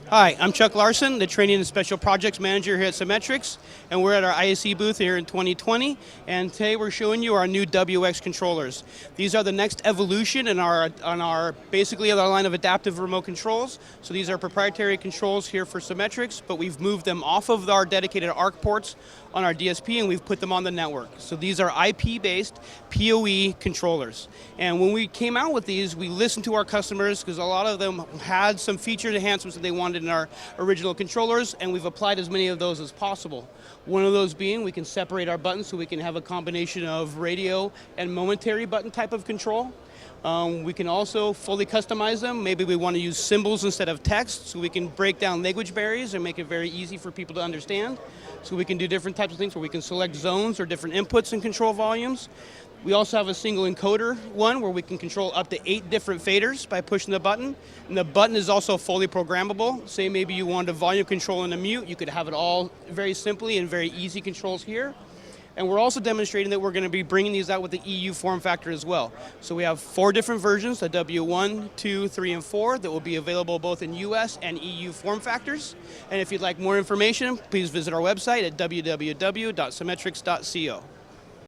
Hi, I'm Chuck Larson, the Training and Special Projects Manager here at Symetrix, and we're at our ISE booth here in 2020, and today we're showing you our new WX controllers. These are the next evolution in our basically our line of adaptive remote controls. So these are proprietary controls here for Symetrix, but we've moved them off of our dedicated ARC ports on our DSP and we've put them on the network. So these are IP-based PoE controllers. And when we came out with these, we listened to our customers because a lot of them had some feature enhancements that they wanted in our original controllers, and we've applied as many of those as possible. One of those being we can separate our buttons so we can have a combination of radio and momentary button type of control. We can also fully customize them. Maybe we want to use symbols instead of text, so we can break down language barriers and make it very easy for people to understand. So we can do different types of things where we can select zones or different inputs and control volumes. We also have a single encoder one where we can control up to 8 different faders by pushing the button. And the button is also fully programmable. Say maybe you wanted a volume control and a mute, you could have it all very simply and very easy controls here. And we're also demonstrating that we're going to be bringing these out with the EU form factor as well. So we have 4 different versions, the W1, 2, 3, and 4, that will be available both in US and EU form factors. And if you'd like more information, please visit our website at www.symetrix.co.